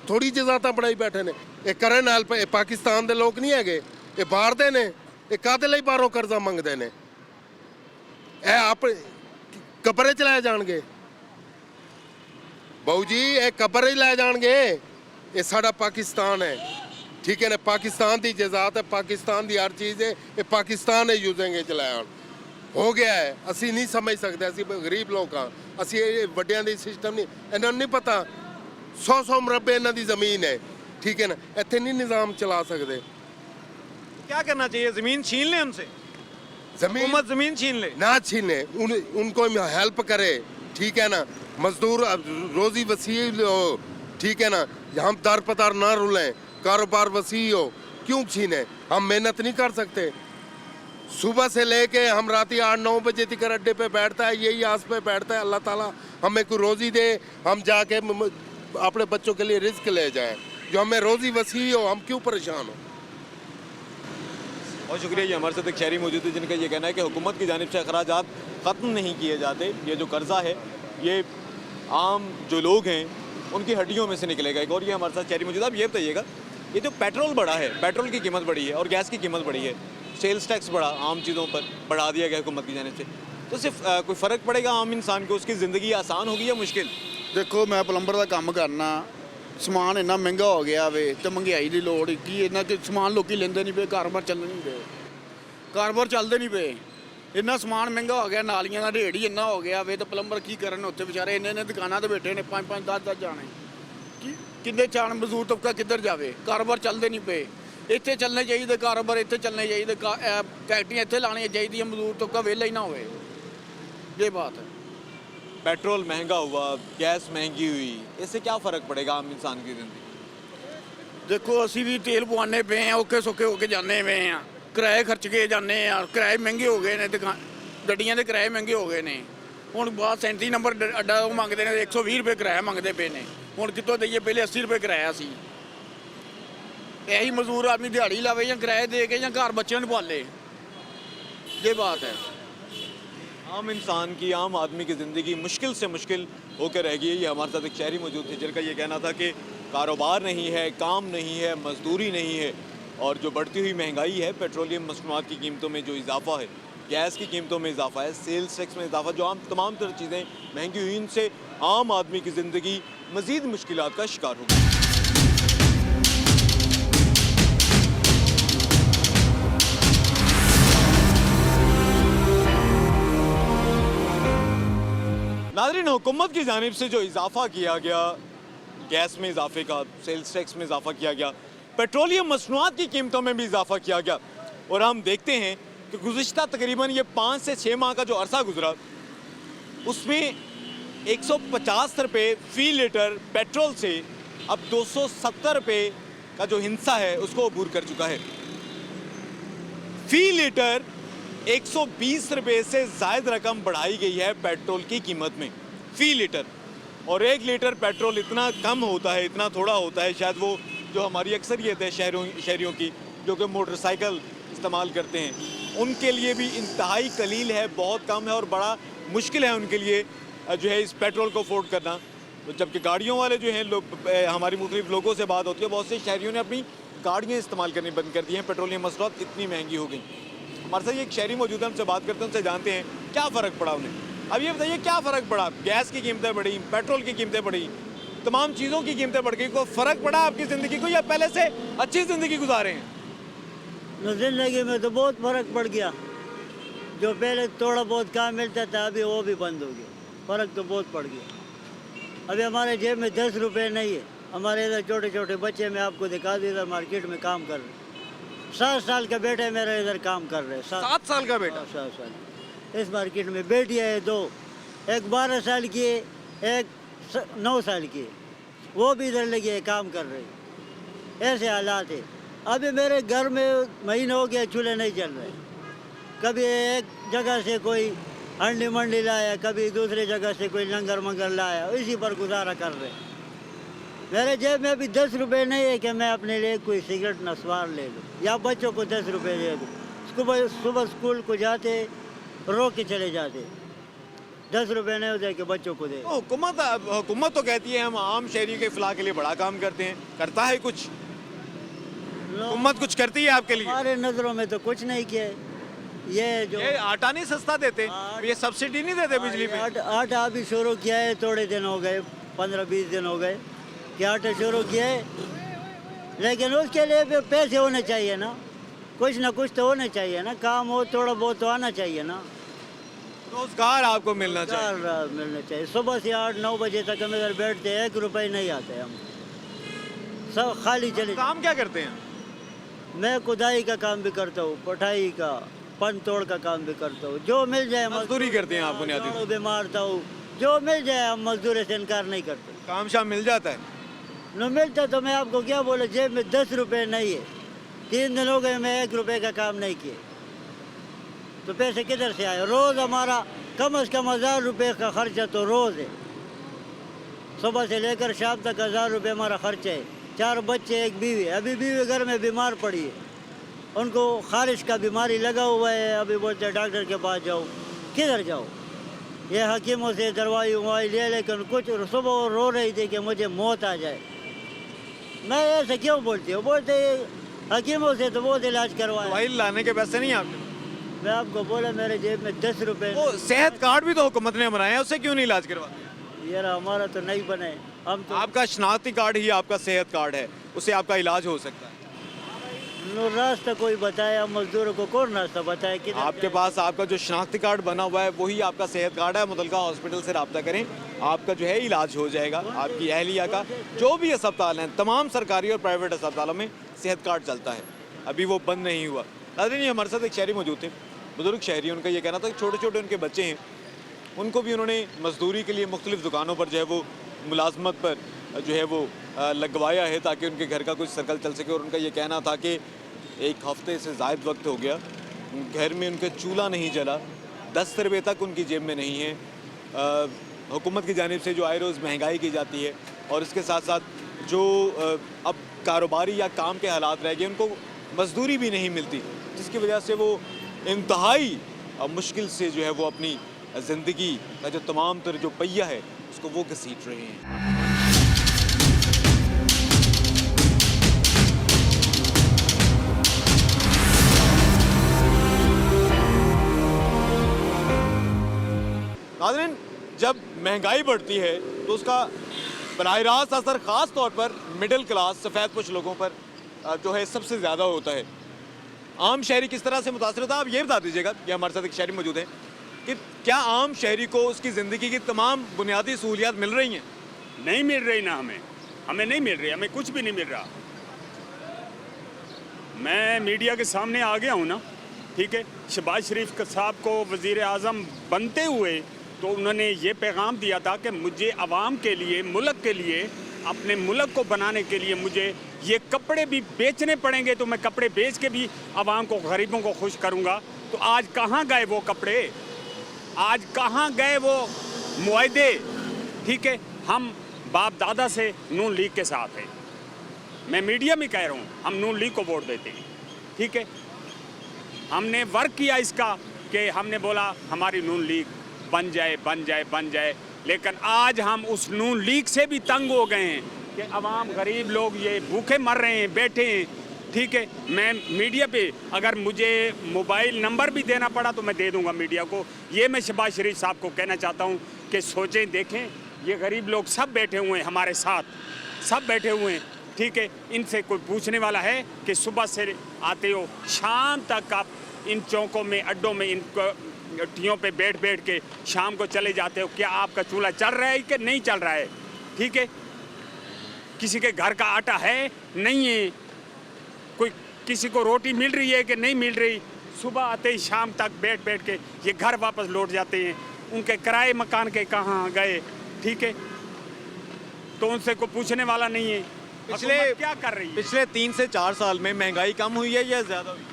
ਥੋੜੀ ਜਾਇਦਾਦਾਂ ਬਣਾਈ ਬੈਠੇ ਨੇ। ਇਹ ਕਰਨ ਨਾਲ ਇਹ ਪਾਕਿਸਤਾਨ ਦੇ ਲੋਕ ਨਹੀਂ ਹੈਗੇ, ਇਹ ਬਾਹਰ ਦੇ ਨੇ। ਇਹ ਕਾਹਦੇ ਲਈ ਬਾਹਰੋਂ ਕਰਜ਼ਾ ਮੰਗਦੇ ਨੇ? ਇਹ ਆਪ ਕਬਰੇ ਚ ਲੈ ਜਾਣਗੇ ਬਾਊ ਜੀ, ਇਹ ਕਬਰੇ ਚ ਲੈ ਜਾਣਗੇ। ਇਹ ਸਾਡਾ ਪਾਕਿਸਤਾਨ ਹੈ, ठीक है ना। पाकिस्तान की जायदाद है, पाकिस्तान की हर चीज़ है, ये पाकिस्तान है यूजेंगे चलाया हो गया है। असी नहीं समझ सकते, असी गरीब लोग हाँ, असी वड्डियां दी सिस्टम नहीं, इन्होंने नहीं पता। 100 मरबे इन्हों की ज़मीन है, ठीक है ना। इत्थे नहीं निज़ाम चला सकते। क्या करना चाहिए? ज़मीन छीन लें उनसे, हुकूमत ज़मीन छीन ले? ना छीने, उनको हेल्प करे, ठीक है ना। मजदूर रोज़ी वसील हो, ठीक है ना। हम दर पतार ना रुलें, कारोबार वसी हो, क्यों छीने? हम मेहनत नहीं कर सकते? सुबह से लेके हम रात 8-9 बजे तक अड्डे पे बैठता है, यही आस पे बैठता है। अल्लाह ताला हमें कोई रोज़ी दे, हम जाके अपने बच्चों के लिए रिस्क ले जाएं। जो हमें रोज़ी वसी हो, हम क्यों परेशान हो? बहुत शुक्रिया। ये हमारे साथ एक शहरी मौजूद है जिनका ये कहना है कि हुकूमत की जानिब से अखराजात ख़त्म नहीं किए जाते। ये जो कर्जा है ये आम जो लोग हैं उनकी हड्डियों में से निकलेगा। एक और ये हमारे साथ शहरी मौजूद है। आप ये बताइएगा, ये जो पेट्रोल बढ़ा है, पेट्रोल की कीमत बढ़ी है और गैस की कीमत बढ़ी है, सेल्स टैक्स बढ़ा, आम चीज़ों पर बढ़ा दिया गया हुकूमत की जाने से, तो सिर्फ कोई फ़र्क पड़ेगा आम इंसान को, उसकी ज़िंदगी आसान होगी या मुश्किल? ਦੇਖੋ ਮੈਂ ਪਲੰਬਰ ਦਾ ਕੰਮ ਕਰਨਾ, ਸਮਾਨ ਇੰਨਾ ਮਹਿੰਗਾ ਹੋ ਗਿਆ ਵੇ ਤੇ ਮਹਿੰਗਾਈ ਦੀ ਲੋੜ ਕੀ ਇੰਨਾ ਕਿ ਸਮਾਨ ਲੋਕੀ ਲੈਂਦੇ ਨਹੀਂ ਪਏ, ਕਾਰੋਬਾਰ ਚੱਲ ਨਹੀਂ ਪਏ, ਕਾਰੋਬਾਰ ਚੱਲਦੇ ਨਹੀਂ ਪਏ, ਇੰਨਾ ਸਮਾਨ ਮਹਿੰਗਾ ਹੋ ਗਿਆ, ਨਾਲੀਆਂ ਦਾ ਰੇਟ ਹੀ ਇੰਨਾ ਹੋ ਗਿਆ ਵੇ ਤੇ ਪਲੰਬਰ ਕੀ ਕਰਨ ਉੱਥੇ ਵਿਚਾਰੇ ਇੰਨੇ ਦੁਕਾਨਾਂ ਤੇ ਬੈਠੇ ਨੇ 5-5 10-10 ਜਾਣੇ ਕੀ ਕਿੰਨੇ ਚਾਣ ਮਜ਼ਦੂਰ ਤਬਕਾ ਕਿੱਧਰ ਜਾਵੇ, ਕਾਰੋਬਾਰ ਚੱਲਦੇ ਨਹੀਂ ਪਏ, ਇੱਥੇ ਚੱਲਣੇ ਚਾਹੀਦੇ ਕਾਰੋਬਾਰ, ਇੱਥੇ ਚੱਲਣੇ ਚਾਹੀਦੇ, ਫੈਕਟਰੀਆਂ ਇੱਥੇ ਲਾਉਣੀਆਂ ਚਾਹੀਦੀਆਂ, ਮਜ਼ਦੂਰ ਤਬਕਾ ਵਿਹਲਾ ਹੀ ਨਾ ਹੋਵੇ, ਇਹ ਬਾਤ है। पेट्रोल महंगा हुआ, गैस महंगी हुई, इससे क्या फ़र्क पड़ेगा आम इंसान की ज़िंदगी? ਦੇਖੋ ਅਸੀਂ ਵੀ ਤੇਲ ਪਵਾਉਂਦੇ ਪਏ ਆ, ਔਖੇ ਸੌਖੇ ਹੋ ਕੇ ਜਾਂਦੇ ਪਏ ਆ, ਕਿਰਾਏ ਖਰਚ ਕੇ ਜਾਂਦੇ ਆ, ਕਿਰਾਏ ਮਹਿੰਗੇ ਹੋ ਗਏ ਨੇ, ਗੱਡੀਆਂ ਦੇ ਕਿਰਾਏ ਮਹਿੰਗੇ ਹੋ ਗਏ ਨੇ, ਹੁਣ ਬਾਅਦ 37 ਨੰਬਰ ਅੱਡਾ ਉਹ ਮੰਗਦੇ ਨੇ 120 ਰੁਪਏ ਕਿਰਾਇਆ ਮੰਗਦੇ ਪਏ ਨੇ, ਹੁਣ ਕਿੱਥੋਂ ਦਈਏ, ਪਹਿਲੇ 80 ਰੁਪਏ ਕਿਰਾਇਆ ਸੀ, ਇਹੀ ਮਜ਼ਦੂਰ ਆਦਮੀ ਦਿਹਾੜੀ ਲਾਵੇ ਜਾਂ ਕਿਰਾਏ ਦੇ ਕੇ ਜਾਂ ਘਰ ਬੱਚਿਆਂ ਨੂੰ ਪਾਲੇ, ਇਹ ਬਾਤ ਹੈ। आम इंसान की, आम आदमी की ज़िंदगी मुश्किल से मुश्किल होकर रह गई है। ये हमारे साथ एक शहरी मौजूद थे जिनका ये कहना था कि कारोबार नहीं है, काम नहीं है, मजदूरी नहीं है, और जो बढ़ती हुई महंगाई है, पेट्रोलियम मसनूआत की कीमतों में जो इजाफा है, गैस की कीमतों में इजाफा है, सेल्स टैक्स में इजाफा, जो आम तमाम तरह चीज़ें महंगी हुई, इनसे आम आदमी की ज़िंदगी मज़ीद मुश्किलात का शिकार हो गई। नाज़रीन, हुकूमत की जानिब से जो इजाफा किया गया, गैस में इजाफे का, सेल्स टैक्स में इजाफा किया गया, पेट्रोलियम मसनूआत की कीमतों में भी इजाफा किया गया, और हम देखते हैं कि गुज़िश्ता तकरीबन ये 5 से 6 माह का जो अरसा गुजरा, उसमें 150 रुपये फ़ी लीटर पेट्रोल से अब 270 रुपये का जो हिस्सा है उसको अबूर कर चुका है। फ़ी लीटर 120 रुपये से ज़ायद रकम बढ़ाई गई है पेट्रोल की कीमत में, फ़ी लीटर, और 1 लीटर पेट्रोल इतना कम होता है, इतना थोड़ा होता है, शायद वो जो हमारी अक्सरियत है शहरियों की जो कि मोटरसाइकिल इस्तेमाल करते हैं, उनके लिए भी इंतहाई कलील है, बहुत कम है, और बड़ा मुश्किल है उनके लिए जो है इस पेट्रोल को अफोर्ड करना। तो जबकि गाड़ियों वाले जो हैं लोग, हमारी मुख्तलिफ लोगों से बात होती है, बहुत से शहरियों ने अपनी गाड़ियाँ इस्तेमाल करनी बंद कर दी हैं, पेट्रोलियम मसनूआत इतनी महंगी हो गई। हमारे साथ एक शहरी मौजूद है, हमसे बात करते हैं, उनसे जानते हैं क्या फ़र्क पड़ा उन्हें। अब ये बताइए क्या फ़र्क पड़ा, गैस की कीमतें बढ़ी, पेट्रोल की कीमतें बढ़ी, तमाम चीज़ों की कीमतें बढ़ गई, कोई फ़र्क पड़ा आपकी ज़िंदगी को, या पहले से अच्छी ज़िंदगी गुजारे हैं? ज़िंदगी में तो बहुत फ़र्क पड़ गया, जो पहले थोड़ा बहुत काम मिलता था अभी वो भी बंद हो गया, फ़र्क तो बहुत पड़ गया। अभी हमारे जेब में 10 रुपये नहीं है, हमारे इधर छोटे छोटे बच्चे, मैं आपको दिखा दूँ, इधर मार्केट में काम कर रहे, 7 साल का बेटा मेरा इधर काम कर रहे हैं। 7 साल का बेटा? 7 साल। इस मार्केट में बेटियाँ है 2, एक 12 साल की है, एक 9 साल की है, वो भी इधर लगी है, काम कर रहे हैं। ऐसे हालात है। अभी मेरे घर में महीना हो गया चूल्हे नहीं चल रहे, कभी एक जगह से कोई अंडी मंडी लाया, कभी दूसरी जगह से कोई लंगर मंगर लाया, इसी पर गुजारा कर रहे हैं। मेरे जेब में अभी 10 रुपये नहीं है कि मैं अपने लिए कोई सिगरेट नस्वार ले लूँ या बच्चों को 10 रुपये दे दूँ। सुबह स्कूल को जाते रो के चले जाते, 10 रुपये नहीं होते कि बच्चों को दे। हुकूमत तो कहती है हम आम शहरी के फलाह के लिए बड़ा काम करते हैं, करता है कुछ? हुकूमत कुछ करती है आपके लिए? हमारे नज़रों में तो कुछ नहीं किया। ये आटा नहीं सस्ता देते, ये सब्सिडी नहीं देते बिजली पे? आटा अभी शुरू किया है, थोड़े दिन हो गए, 15-20 दिन हो गए कि आटा शुरू किया है, लेकिन उसके लिए भी पैसे होने चाहिए ना, कुछ ना कुछ तो होना चाहिए ना, काम हो थोड़ा बहुत तो आना चाहिए ना, रोजगार आपको मिलना चाहिए। मिलना चाहिए। सुबह से 8-9 बजे तक हम इधर बैठते हैं, 1 रुपये नहीं आते, हम सब खाली चले। काम क्या करते हैं? मैं खुदाई का काम भी करता हूँ, पढ़ाई का, पन तोड़ का काम भी करता हूँ, जो मिल जाए। मजदूरी करते हैं आप बुनियादी? भी मारता हूँ, जो मिल जाए, हम मजदूरी से इनकार नहीं करते। काम शाम मिल जाता है? न मिलता तो मैं आपको क्या बोले, जेब में 10 रुपये नहीं है, 3 दिन हो गए मैं 1 रुपये का काम नहीं किए, तो पैसे किधर से आए? रोज़ हमारा कम से कम 1000 रुपये का खर्चा तो रोज़ है, सुबह से लेकर शाम तक 1000 रुपये हमारा खर्चा है। 4 बच्चे, 1 बीवी, अभी बीवी घर में बीमार पड़ी है, उनको खारिश का बीमारी लगा हुआ है, अभी बोलते हैं डॉक्टर के पास जाओ, किधर जाओ? ये हकीमों से दवाई ववाई ले, लेकिन कुछ सुबह रो रही थी कि मुझे मौत आ जाए। मैं ऐसे क्यों बोलती हूँ? बोलते हकीमों से तो बहुत इलाज करवाया। दवाई लाने के पैसे नहीं आपके? मैं आपको बोला मेरे जेब में 10 रुपए। वो सेहत कार्ड भी तो हुकूमत ने बनाया है, उससे क्यों नहीं इलाज करवाते? यार हमारा तो नहीं बने, हम तो आपका शनाख्ती कार्ड ही आपका सेहत कार्ड है, उससे आपका इलाज हो सकता है। रास्ता कोई बताया, मजदूरों को कौन रास्ता बताया? किधर आपके जाए? पास आपका जो शनाख्ती कार्ड बना हुआ है वही आपका सेहत कार्ड है। मुतलका हॉस्पिटल से रब्ता करें, आपका जो है इलाज हो जाएगा। आपकी अहलिया का जो भी अस्पताल हैं, तमाम सरकारी और प्राइवेट अस्पतालों में सेहत कार्ड चलता है, अभी वो बंद नहीं हुआ। नाज़रीन, ये हमारे साथ एक शहरी मौजूद थे, बुजुर्ग शहरी। उनका ये कहना था कि छोटे छोटे उनके बच्चे हैं, उनको भी उन्होंने मजदूरी के लिए मुख्तलिफ दुकानों पर जो है वो मुलाजमत पर जो है वो लगवाया है ताकि उनके घर का कुछ सर्कल चल सके। और उनका ये कहना था कि एक हफ्ते से ज़ायद वक्त हो गया, घर में उनके चूल्हा नहीं जला, 10 रुपये तक उनकी जेब में नहीं है। हुकूमत की जानिब से जो आए रोज़ महंगाई की जाती है और इसके साथ साथ जो अब कारोबारी या काम के हालात रह गए, उनको मजदूरी भी नहीं मिलती, जिसकी वजह से वो इंतहाई मुश्किल से जो है वो अपनी ज़िंदगी का जो तमाम तर जो पहिया है उसको वो घसीट रहे हैं। नाज़रीन, जब महंगाई बढ़ती है तो उसका बराह रास्त असर ख़ास तौर पर मिडिल क्लास सफ़ेद पोश लोगों पर जो है सबसे ज़्यादा होता है। आम शहरी किस तरह से मुतासर होता है, आप ये बता दीजिएगा। ये हमारे साथ एक शहरी मौजूद है कि क्या आम शहरी को उसकी ज़िंदगी की तमाम बुनियादी सहूलियात मिल रही हैं? नहीं मिल रही ना, हमें नहीं मिल रही, हमें कुछ भी नहीं मिल रहा। मैं मीडिया के सामने आ गया हूँ ना, ठीक है। शहबाज शरीफ साहब को वज़ीर आज़म बनते हुए तो उन्होंने ये पैगाम दिया था कि मुझे आवाम के लिए, मुल्क के लिए, अपने मुल्क को बनाने के लिए मुझे ये कपड़े भी बेचने पड़ेंगे, तो मैं कपड़े बेच के भी आवाम को, गरीबों को खुश करूँगा। तो आज कहाँ गए वो कपड़े, आज कहाँ गए वो मुआहदे, ठीक है। हम बाप दादा से नून लीग के साथ हैं, मैं मीडिया में कह रहा हूँ, हम नून लीग को वोट देते हैं, ठीक है। हमने वर्क किया इसका कि हमने बोला हमारी नून लीग बन जाए बन जाए बन जाए, लेकिन आज हम उस नून लीग से भी तंग हो गए हैं कि अवाम, गरीब लोग ये भूखे मर रहे हैं, बैठे हैं, ठीक है। मैं मीडिया पे अगर मुझे मोबाइल नंबर भी देना पड़ा तो मैं दे दूंगा मीडिया को। ये मैं शहबाज शरीफ साहब को कहना चाहता हूँ कि सोचें, देखें, ये गरीब लोग सब बैठे हुए हैं हमारे साथ, सब बैठे हुए हैं, ठीक है। इनसे कोई पूछने वाला है कि सुबह से आते हो शाम तक आप इन चौकों में, अड्डों में, इन टियों पे बैठ बैठ के शाम को चले जाते हो, क्या आपका चूल्हा चल रहा है कि नहीं चल रहा है, ठीक है। किसी के घर का आटा है नहीं है, कोई किसी को रोटी मिल रही है कि नहीं मिल रही। सुबह आते ही शाम तक बैठ बैठ के ये घर वापस लौट जाते हैं, उनके किराए मकान के कहाँ गए, ठीक है। तो उनसे कोई पूछने वाला नहीं है। हुकूमत क्या कर रही है? पिछले 3 से 4 साल में महंगाई कम हुई है या ज़्यादा हुई?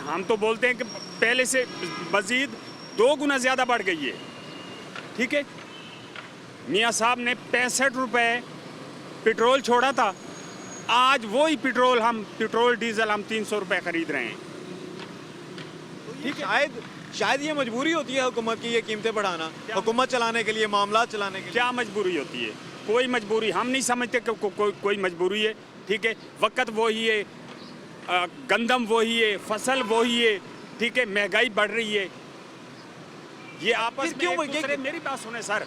हम तो बोलते हैं कि पहले से मजीद 2 गुना ज़्यादा बढ़ गई है, ठीक है। मियाँ साहब ने 65 रुपये पेट्रोल छोड़ा था, आज वही पेट्रोल डीजल हम 300 रुपये खरीद रहे हैं, ठीक है। शायद ये मजबूरी होती है हुकूमत की, ये कीमतें बढ़ाना, हुकूमत चलाने के लिए, मामला चलाने के लिए। क्या मजबूरी होती है? कोई मजबूरी हम नहीं समझते कि कोई मजबूरी है, ठीक है। वक्त वही है, गंदम वही है, फसल वही है, ठीक है। महंगाई बढ़ रही है, ये आपस में एक दूसरे, मेरी बात सुने सर,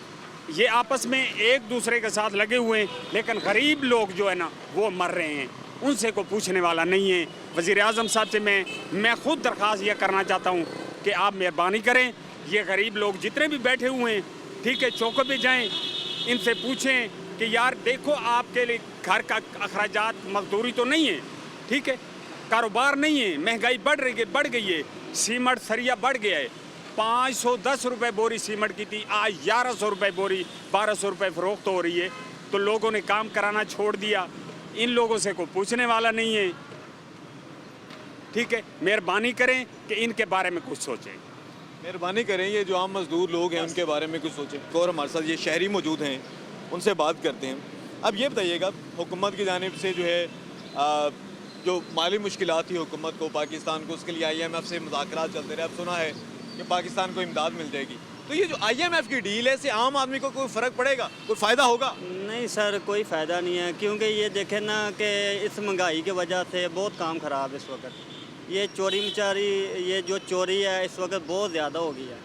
ये आपस में एक दूसरे के साथ लगे हुए हैं, लेकिन गरीब लोग जो है ना वो मर रहे हैं, उनसे कोई पूछने वाला नहीं है। वज़ीर आज़म साहब से मैं खुद दरख्वास्त ये करना चाहता हूँ कि आप मेहरबानी करें, ये गरीब लोग जितने भी बैठे हुए हैं, ठीक है, चौकों पे जाएं, इनसे पूछें कि यार देखो, आपके लिए घर का अखराजात, मजदूरी तो नहीं है, ठीक है, कारोबार नहीं है, महंगाई बढ़ गई है, सीमेंट सरिया बढ़ गया है, 510 रुपये बोरी सीमेंट की थी, आज 1100 रुपये बोरी, 1200 रुपये फरोख्त हो रही है। तो लोगों ने काम कराना छोड़ दिया, इन लोगों से कोई पूछने वाला नहीं है, ठीक है। मेहरबानी करें कि इनके बारे में कुछ सोचें, मेहरबानी करें, ये जो आम मजदूर लोग हैं उनके बारे में कुछ सोचें। और हमारे साथ ये शहरी मौजूद हैं, उनसे बात करते हैं। अब ये बताइएगा, हुकूमत की जानिब से जो है जो माली मुश्किलात थी हुकूमत को, पाकिस्तान को, उसके लिए IMF से मुज़ाकरात चलते रहे। अब सुना है कि पाकिस्तान को इमदाद मिल जाएगी, तो ये जो IMF की डील है इससे आम आदमी को कोई फ़र्क पड़ेगा, कोई फ़ायदा होगा? नहीं सर, कोई फ़ायदा नहीं है, क्योंकि ये देखें ना कि इस महंगाई की वजह से बहुत काम ख़राब है इस वक्त। ये चोरी मचारी, ये जो चोरी है इस वक्त बहुत ज़्यादा हो गई है।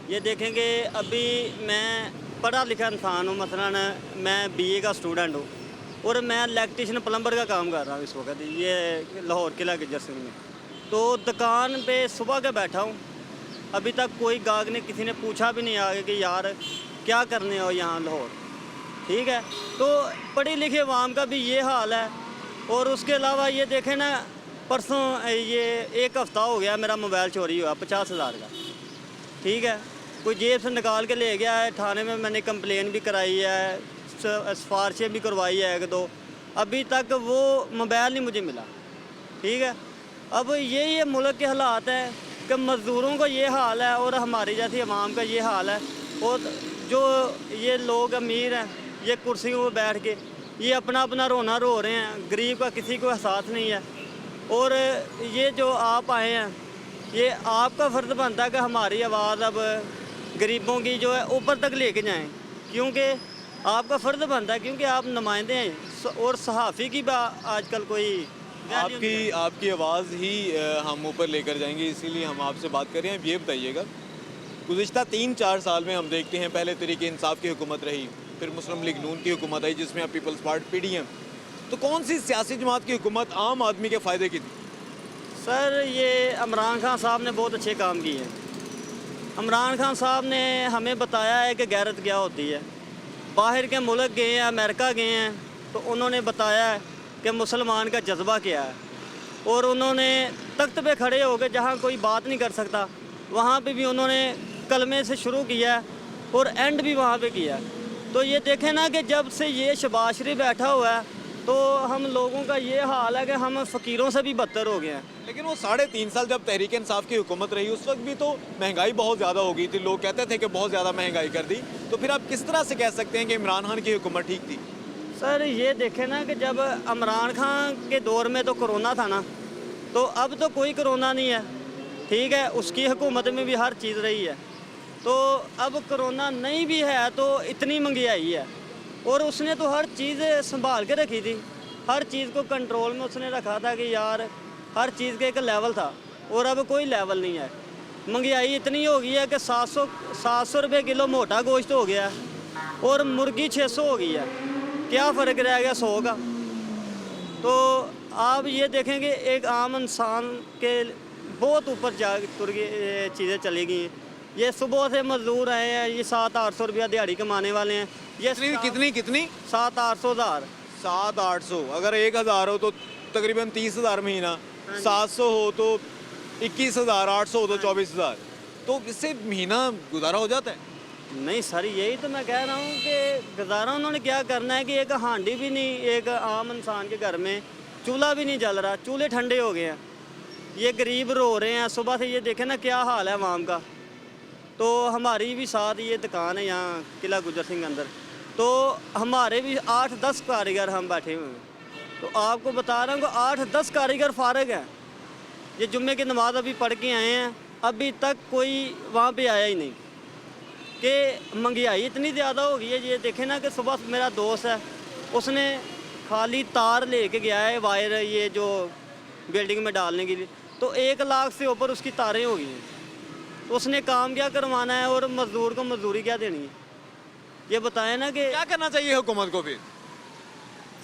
ये देखेंगे, अभी मैं पढ़ा लिखा इंसान हूँ, मसलन मैं BA का स्टूडेंट हूँ और मैं इलेक्ट्रीशियन प्लम्बर का काम कर रहा हूँ इस वक्त, ये लाहौर किला गुजर सिंह में। तो दुकान पे सुबह का बैठा हूँ, अभी तक कोई गाहक ने, किसी ने पूछा भी नहीं आगे कि यार क्या करने हो यहाँ लाहौर, ठीक है। तो पढ़े लिखे अवाम का भी ये हाल है। और उसके अलावा ये देखें ना, परसों ये 1 हफ़्ता हो गया मेरा मोबाइल चोरी हुआ 50,000 का, ठीक है। कोई जेब से निकाल के ले गया है, थाने में मैंने कंप्लेन भी कराई है, सिफारिशें भी करवाई है 1-2, अभी तक वो मोबाइल नहीं मुझे मिला, ठीक है। अब ये मुल्क के हालात है कि मज़दूरों का ये हाल है और हमारी जैसी आवाम का ये हाल है। और जो ये लोग अमीर हैं, ये कुर्सियों पर बैठ के ये अपना अपना रोना रो रहे हैं, गरीब का किसी को एहसास नहीं है। और ये जो आप आए हैं, ये आपका फ़र्ज़ बनता है कि हमारी आवाज़ अब गरीबों की जो है ऊपर तक लेके जाएं, क्योंकि आपका फ़र्ज़ बनता है, क्योंकि आप नुमाइंदे हैं। और सहाफ़ी की आजकल कोई आपकी आवाज़ ही हम ऊपर लेकर जाएंगे, इसीलिए हम आपसे बात कर रहे हैं। ये बताइएगा, गुज़िश्ता 3-4 साल में हम देखते हैं, पहले तहरीक इंसाफ की हुकूमत रही, फिर मुस्लिम लीग नून की हुकूमत आई जिसमें अब पीपल्स पार्टी PDM, तो कौन सी सियासी जमात की हुकूमत आम आदमी के फ़ायदे की थी? सर, ये इमरान खान साहब ने बहुत अच्छे काम किए हैं। इमरान खान साहब ने हमें बताया है कि गैरत क्या होती है। बाहर के मुल्क गए हैं, अमेरिका गए हैं, तो उन्होंने बताया है कि मुसलमान का जज्बा क्या है। और उन्होंने तख्त पे खड़े हो गए, जहाँ कोई बात नहीं कर सकता, वहाँ पे भी उन्होंने कलमे से शुरू किया है और एंड भी वहाँ पे किया है। तो ये देखें ना कि जब से ये शहबाज शरीफ बैठा हुआ है, तो हम लोगों का ये हाल है कि हम फ़कीरों से भी बदतर हो गए हैं। लेकिन वो 3.5 साल जब तहरीक इंसाफ की हुकूमत रही, उस वक्त भी तो महंगाई बहुत ज़्यादा हो गई थी, लोग कहते थे कि बहुत ज़्यादा महंगाई कर दी, तो फिर आप किस तरह से कह सकते हैं कि इमरान खान की हुकूमत ठीक थी? सर, ये देखें ना कि जब इमरान खान के दौर में तो कोरोना था ना, तो अब तो कोई कोरोना नहीं है, ठीक है। उसकी हुकूमत में भी हर चीज़ रही है। तो अब कोरोना नहीं भी है तो इतनी महंगाई है, और उसने तो हर चीज़ संभाल के रखी थी, हर चीज़ को कंट्रोल में उसने रखा था कि यार हर चीज़ का एक लेवल था, और अब कोई लेवल नहीं है। महंगाई इतनी हो गई है कि 700 रुपये किलो मोटा गोश्त हो गया और मुर्गी 600 हो गई है। क्या फ़र्क रह गया 100 का? तो आप ये देखेंगे एक आम इंसान के बहुत ऊपर जा तुर चीज़ें चली गई हैं। ये सुबह से मजदूर आए हैं, ये 700-800 रुपया दिहाड़ी कमाने वाले हैं। ये कितनी 700-800 हज़ार। 700-800, अगर 1000 हो तो तकरीबन 30,000 महीना, 700 हो तो 21,000, 800 हो तो 24,000, तो इससे महीना गुजारा हो जाता है? नहीं सर, यही तो मैं कह रहा हूँ कि गुजारा उन्होंने क्या करना है कि एक हांडी भी नहीं, एक आम इंसान के घर में चूल्हा भी नहीं जल रहा, चूल्हे ठंडे हो गए हैं। ये गरीब रो रहे हैं सुबह से। ये देखें ना क्या हाल है आवाम का। तो हमारी भी साथ ये दुकान है यहाँ किला गुजर सिंह अंदर, तो हमारे भी 8-10 कारीगर हम बैठे हुए हैं। तो आपको बता रहा हूँ कि 8-10 कारीगर फारग हैं। ये जुम्मे की नमाज अभी पढ़ के आए हैं, अभी तक कोई वहाँ पे आया ही नहीं। कि महंगाई इतनी ज़्यादा हो गई है। ये देखें ना कि सुबह मेरा दोस्त है, उसने खाली तार लेके गया है वायर, ये जो बिल्डिंग में डालने के लिए, तो 1 लाख से ऊपर उसकी तारें हो गई हैं। तो उसने काम क्या करवाना है और मजदूर को मजदूरी क्या देनी है? ये बताएं ना कि क्या करना चाहिए हुकूमत को फिर?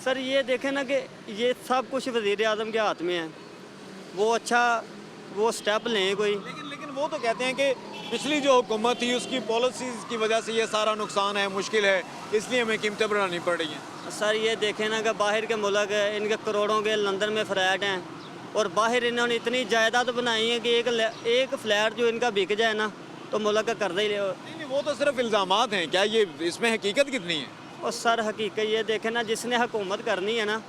सर, ये देखें ना कि ये सब कुछ वज़ीर आज़म के हाथ में है, वो अच्छा वो स्टेप लें कोई। लेकिन वो तो कहते हैं कि पिछली जो हुकूमत थी उसकी पॉलिसीज़ की वजह से ये सारा नुकसान है, मुश्किल है, इसलिए हमें कीमतें बढ़ानी पड़ रही हैं। सर, ये देखें ना कि बाहर के मुल्क है, इनके करोड़ों के लंदन में फ्लैट हैं, और बाहर इन्होंने इतनी जायदाद बनाई है कि एक फ्लैट जो इनका बिक जाए ना तो मुल्क का कर्जा ही ले। नहीं, वो तो सिर्फ इल्ज़ामात हैं, क्या ये इसमें हकीकत कितनी है? और सर, हकीकत ये देखें ना, जिसने हुकूमत करनी है ना,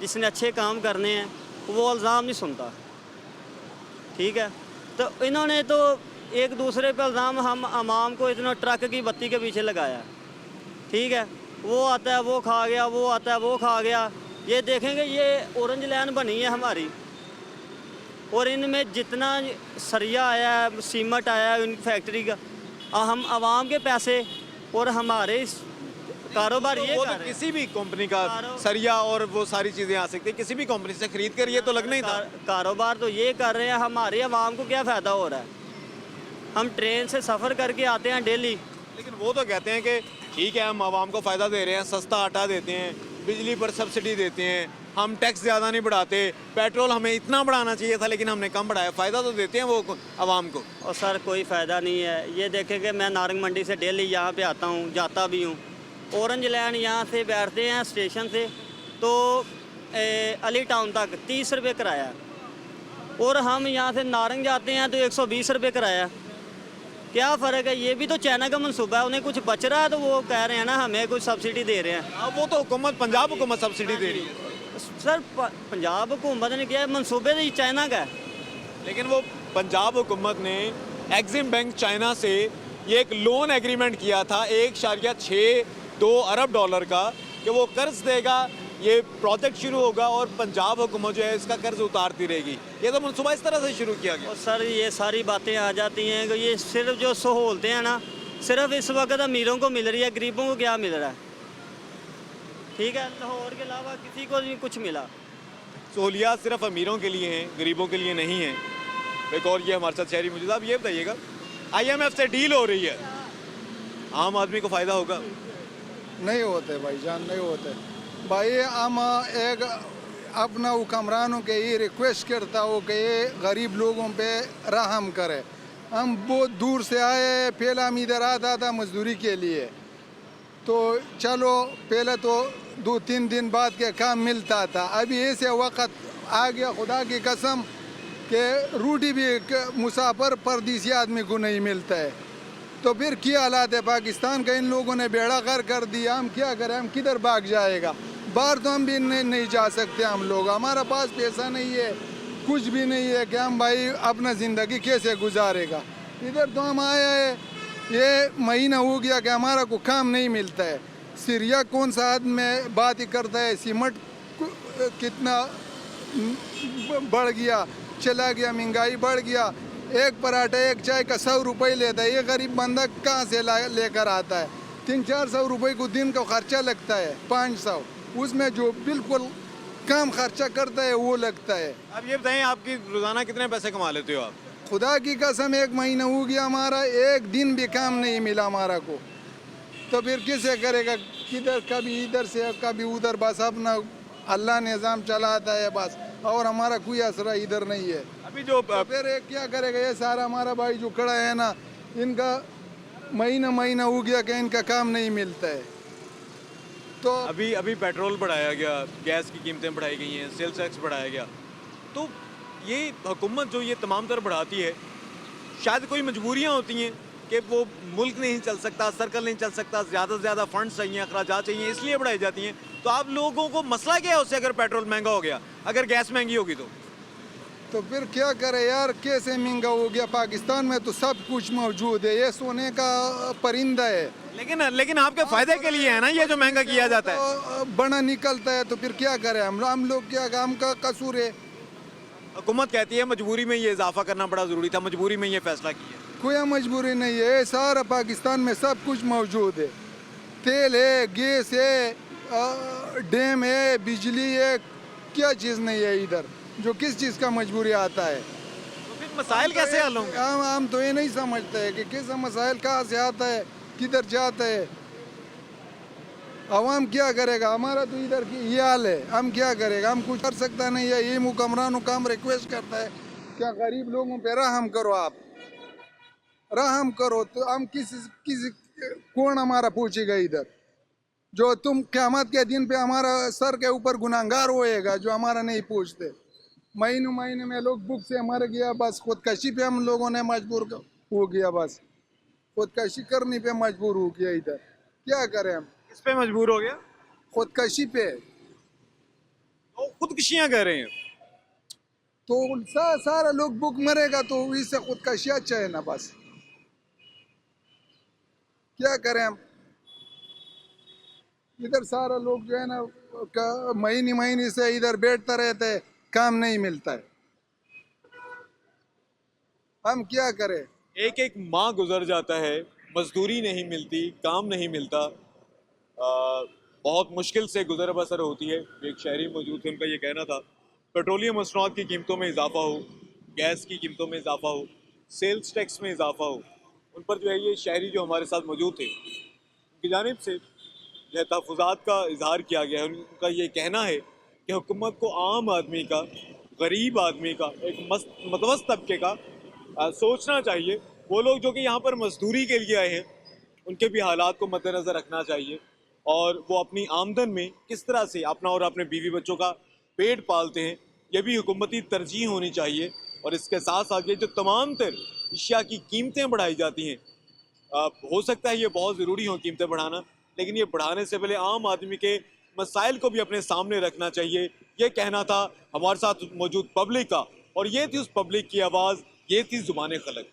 जिसने अच्छे काम करने हैं, वो इल्ज़ाम नहीं सुनता, ठीक है। तो इन्होंने तो एक दूसरे पे इल्ज़ाम हम आवाम को इतना ट्रक की बत्ती के पीछे लगाया, ठीक है। वो आता है वो खा गया, वो आता है वो खा गया। ये देखेंगे ये ऑरेंज लाइन बनी है हमारी, और इनमें जितना सरिया आया है, सीमेंट आया है इन फैक्ट्री का, हम आवाम के पैसे और हमारे कारोबार ये वो कर तो रहे हैं। किसी भी कंपनी का कारो- सरिया और वो सारी चीजें आ सकती है, किसी भी कंपनी से खरीद कर ये तो लगना ही था। कारोबार तो ये कर रहे हैं, हमारे आवाम को क्या फ़ायदा हो रहा है? हम ट्रेन से सफ़र करके आते हैं डेली। लेकिन वो तो कहते हैं कि ठीक है हम आवाम को फ़ायदा दे रहे हैं, सस्ता आटा देते हैं, बिजली पर सब्सिडी देते हैं, हम टैक्स ज़्यादा नहीं बढ़ाते, पेट्रोल हमें इतना बढ़ाना चाहिए था लेकिन हमने कम बढ़ाया, फ़ायदा तो देते हैं वो आवाम को। और सर कोई फ़ायदा नहीं है। ये देखें कि मैं नारंग मंडी से डेली यहाँ पे आता हूँ, जाता भी हूँ। ऑरेंज लैंड यहाँ से बैठते हैं स्टेशन से तो अली टाउन तक 30 रुपये किराया, और हम यहाँ से नारंग जाते हैं तो 120 रुपये किराया। क्या फ़र्क है? ये भी तो चाइना का मंसूबा है, उन्हें कुछ बच रहा है तो वो कह रहे हैं ना हमें कुछ सब्सिडी दे रहे हैं। अब वो तो हुकूमत, पंजाब हुकूमत सब्सिडी दे रही है, सर पंजाब हुकूमत ने किया है, मंसूबे तो चाइना का है। लेकिन वो पंजाब हुकूमत ने एग्जिम बैंक चाइना से ये एक लोन एग्रीमेंट किया था 1.62 अरब डॉलर का कि वो कर्ज देगा, ये प्रोजेक्ट शुरू होगा और पंजाब हुकूमत जो है इसका कर्ज उतारती रहेगी। ये तो मनसूबा इस तरह से शुरू किया गया। और सर ये सारी बातें आ जाती हैं कि ये सिर्फ जो सहूलतें हैं ना सिर्फ इस वक्त अमीरों को मिल रही है, गरीबों को क्या मिल रहा है? ठीक है, लाहौर के अलावा किसी को नहीं कुछ मिला। सहूलियात सिर्फ अमीरों के लिए हैं, गरीबों के लिए नहीं है। एक और ये हमारे साथ शहरी मौजूद। आप ये बताइएगा, IMF से डील हो रही है, आम आदमी को फ़ायदा होगा? नहीं होते भाईजान, नहीं होते भाई। हम एक अपना हुक्मरानों के ये रिक्वेस्ट करता हूँ कि ये गरीब लोगों पे रहम करे। हम बहुत दूर से आए, पहले हम इधर आता था मजदूरी के लिए, तो चलो पहले तो 2-3 दिन बाद के काम मिलता था। अभी ऐसे वक्त आ गया खुदा की कसम कि रोटी भी मुसाफिर परदेसी आदमी को नहीं मिलता है। तो फिर क्या हालात है पाकिस्तान का? इन लोगों ने बेड़ा गर्क कर दिया। हम क्या करें? हम किधर भाग जाएगा? बाहर तो हम भी नहीं जा सकते। हम लोग, हमारा पास पैसा नहीं है, कुछ भी नहीं है कि हम भाई अपना ज़िंदगी कैसे गुजारेगा। इधर तो हम आए हैं, ये महीना हो गया कि हमारा को काम नहीं मिलता है। सीरिया कौन सा आदमी बात ही करता है, सीमेंट कितना बढ़ गया, चला गया, महंगाई बढ़ गया। एक पराठा एक चाय का 100 रुपये लेता है। ये गरीब बंदा कहाँ से लेकर आता है? 300-400 रुपये को दिन का खर्चा लगता है, 500 उसमें जो बिल्कुल कम खर्चा करता है वो लगता है। अब ये बताएं, आपकी रोज़ाना कितने पैसे कमा लेते हो आप? खुदा की कसम 1 महीना हो गया हमारा, एक दिन भी काम नहीं मिला हमारा को। तो फिर किसे करेगा? किधर, कभी इधर से कभी उधर, बस अपना अल्लाह निज़ाम चलाता है बस, और हमारा कोई असरा इधर नहीं है। अभी जो तो फिर क्या करेगा? ये सारा हमारा भाई जो खड़ा है ना, इनका महीना हो गया कि इनका काम नहीं मिलता है। तो अभी पेट्रोल बढ़ाया गया, गैस की कीमतें बढ़ाई गई हैं, सेल्स टैक्स बढ़ाया गया, तो ये हुकूमत जो ये तमाम तर बढ़ाती है, शायद कोई मजबूरियाँ होती हैं कि वो मुल्क नहीं चल सकता, सर्कल नहीं चल सकता, ज़्यादा से ज़्यादा फंड्स चाहिए, अखराजात चाहिए, इसलिए बढ़ाई जाती हैं। तो आप लोगों को मसला क्या है उससे? अगर पेट्रोल महंगा हो गया, अगर गैस महंगी होगी तो फिर क्या करे यार? कैसे महंगा हो गया? पाकिस्तान में तो सब कुछ मौजूद है, ये सोने का परिंदा है। लेकिन आपके फ़ायदे के लिए है ना ये जो महंगा किया जाता है। तो बड़ा निकलता है, तो फिर क्या करें? हम लोग क्या, काम का कसूर है? हुकूमत कहती है मजबूरी में ये इजाफा करना बड़ा ज़रूरी था, मजबूरी में ये फैसला किया। कोई मजबूरी नहीं है, सारा पाकिस्तान में सब कुछ मौजूद है। तेल है, गैस है, डैम है, बिजली है, क्या चीज़ नहीं है इधर जो किस चीज़ का मजबूरी आता है? तो फिर मसाइल कैसे हल होंगे? हम तो ये नहीं समझते हैं कि किस मसाइल कहाँ से आता है, किधर जाता है। अवाम क्या करेगा? हमारा तो इधर की ये हाल है, हम क्या करेगा? हम कुछ कर सकता नहीं है। ये हुक्मरानों का हम रिक्वेस्ट करता है, क्या गरीब लोगों पे रहम करो, आप रहम करो। तो हम किस कौन हमारा पूछेगा इधर? जो तुम क़यामत के दिन पे हमारा सर के ऊपर गुनाहगार होएगा जो हमारा नहीं पूछते। महीने में लोग भूख से मर गया, बस खुदकशी पे हम लोगों ने मजबूर हो गया, बस खुदकशी करने पे मजबूर हो गया। इधर क्या करें हम? इस पे मजबूर हो गया, खुदकशी पे। तो खुदकुशियाँ कर रहे हैं। तो सारा लोग भूख मरेगा तो इससे खुदकशी अच्छा है ना, बस क्या करें हम? इधर सारा लोग जो है ना महीने से इधर बैठता रहता है, काम नहीं मिलता है। हम क्या करें? एक माह गुजर जाता है मजदूरी नहीं मिलती, काम नहीं मिलता, बहुत मुश्किल से गुजर बसर होती है। एक शहरी मौजूद थे, उनका ये कहना था पेट्रोलियम मसनूआत की कीमतों में इजाफा हो, गैस की कीमतों में इजाफा हो, सेल्स टैक्स में इजाफा हो, उन पर जो है ये शहरी जो हमारे साथ मौजूद थे उनकी जानिब से जो है तहफ़्फ़ुज़ात का इजहार किया गया है। उनका ये कहना है कि हुकूमत को आम आदमी का, गरीब आदमी का, एक मतवस्त तबके का सोचना चाहिए। वो लोग जो कि यहाँ पर मजदूरी के लिए आए हैं उनके भी हालात को मद्देनज़र रखना चाहिए और वो अपनी आमदन में किस तरह से अपना और अपने बीवी बच्चों का पेट पालते हैं, ये भी हुकूमती तरजीह होनी चाहिए। और इसके साथ साथ ये जो तमाम तर अशिया की कीमतें बढ़ाई जाती हैं, हो सकता है ये बहुत ज़रूरी हो कीमतें बढ़ाना, लेकिन ये बढ़ाने से पहले आम आदमी के मसाइल को भी अपने सामने रखना चाहिए। ये कहना था हमारे साथ मौजूद पब्लिक का, और ये थी उस पब्लिक की आवाज़, ये थी ज़ुबान खलक।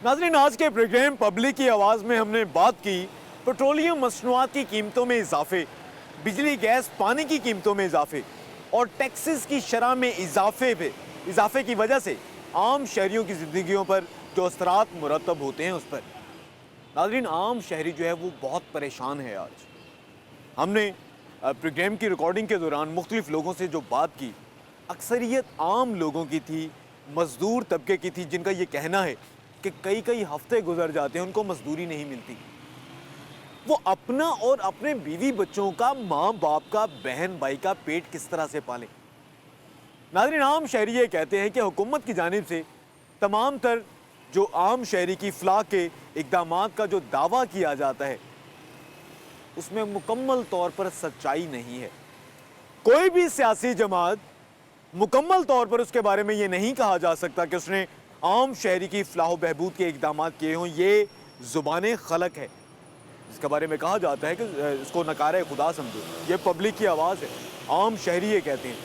नाज़रीन, आज के प्रोग्राम पब्लिक की आवाज़ में हमने बात की पेट्रोलियम मसनूआत की कीमतों में इजाफे, बिजली गैस पानी की कीमतों में इजाफे और टैक्सेस की शरह में इजाफे की वजह से आम शहरियों की ज़िंदगियों पर जो असरात मुरतब होते हैं उस पर। नाज़रीन, आम शहरी जो है वो बहुत परेशान है। आज हमने प्रोग्राम की रिकॉर्डिंग के दौरान मुख्तलिफ लोगों से जो बात की, अक्सरियत आम लोगों की थी, मज़दूर तबके की थी, जिनका ये कहना है कि कई कई हफ्ते गुजर जाते हैं, उनको मजदूरी नहीं मिलती। वो अपना और अपने बीवी बच्चों का, माँ बाप का, बहन भाई का पेट किस तरह से पालें। नाज़रीन, आम शहरी ये कहते हैं कि हुकूमत की जानिब से तमाम तर जो आम शहरी की फलाह के इक़दामात का जो दावा किया जाता है उसमें मुकम्मल तौर पर सच्चाई नहीं है। कोई भी सियासी जमात मुकम्मल तौर पर उसके बारे में ये नहीं कहा जा सकता कि उसने आम शहरी की फलाह बहबूद के इक़दामात किए हों। ये ज़ुबान खलक है, इसके बारे में कहा जाता है कि इसको नकारे खुदा समझो। ये पब्लिक की आवाज़ है, आम शहरी ये कहते हैं।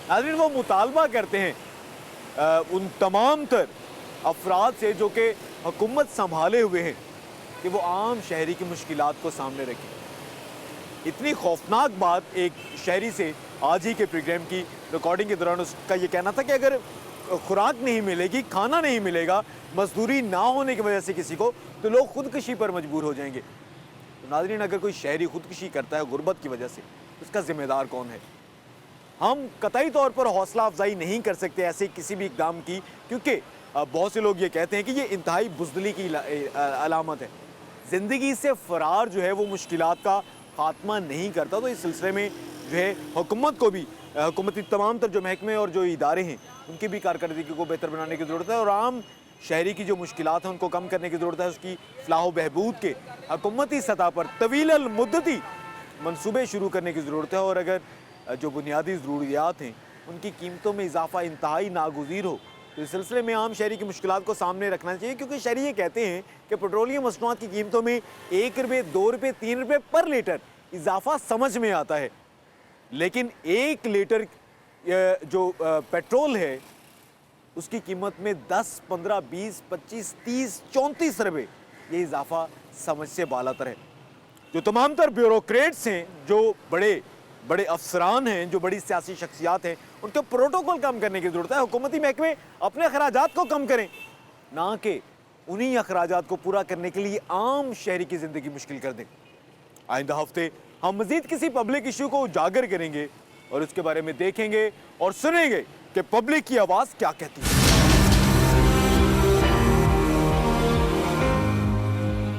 नाज़रीन, वो मुतालबा करते हैं उन तमाम तर अफराद से जो कि हुकूमत संभाले हुए हैं कि वो आम शहरी की मुश्किलात को सामने रखें। इतनी खौफनाक बात एक शहरी से आज ही के प्रोग्राम की रिकॉर्डिंग के दौरान उसका ये कहना था कि अगर खुराक नहीं मिलेगी, खाना नहीं मिलेगा, मजदूरी ना होने की वजह से किसी को, तो लोग खुदकुशी पर मजबूर हो जाएंगे। तो नाज़रीन, अगर कोई शहरी खुदकुशी करता है गुर्बत की वजह से, उसका ज़िम्मेदार कौन है? हम कतई तौर पर हौसला अफजाई नहीं कर सकते ऐसे किसी भी इक़दाम की, क्योंकि बहुत से लोग ये कहते हैं कि ये इंतहाई बुज़दिली की अलामत है। ज़िंदगी से फ़रार जो है वो मुश्किलात का ख़ात्मा नहीं करता। तो इस सिलसिले में जो है हुकूमत को भी, हुकूमती तमाम तर जो महकमे और जो इदारे हैं उनकी भी कारकर्दगी को बेहतर बनाने की ज़रूरत है और आम शहरी की जो मुश्किलात हैं उनको कम करने की ज़रूरत है। उसकी फलाह व बहबूद के हुकूमती सतह पर तवील मुद्दती मनसूबे शुरू करने की ज़रूरत है। और अगर जो बुनियादी ज़रूरियात हैं उनकी कीमतों में इजाफा इंतहाई नागुज़ीर हो, तो इस सिलसिले में आम शहरी की मुश्किलात को सामने रखना चाहिए। क्योंकि शहरी ये कहते हैं कि पेट्रोलियम मसनूआत की कीमतों में 1 रुपये, 2 रुपये, 3 रुपये पर लीटर इजाफा समझ में आता है, लेकिन 1 लीटर जो पेट्रोल है उसकी कीमत में 10, 15, 20, 25, 30, 34 रुपये ये इजाफा समझ से बालातर है। जो तमाम तर ब्यूरोक्रेट्स हैं, जो बड़े बड़े अफसरान हैं, जो बड़ी सियासी शख्सियात हैं, उनके प्रोटोकॉल कम करने की ज़रूरत है। हुकूमती महकमे अपने अखराजात को कम करें, ना कि उन्हीं अखराजात को पूरा करने के लिए आम शहरी की ज़िंदगी मुश्किल कर दें। आइंदा हफ्ते हम मज़ीद किसी पब्लिक इशू को उजागर करेंगे और उसके बारे में देखेंगे और सुनेंगे कि पब्लिक की आवाज़ क्या कहती है।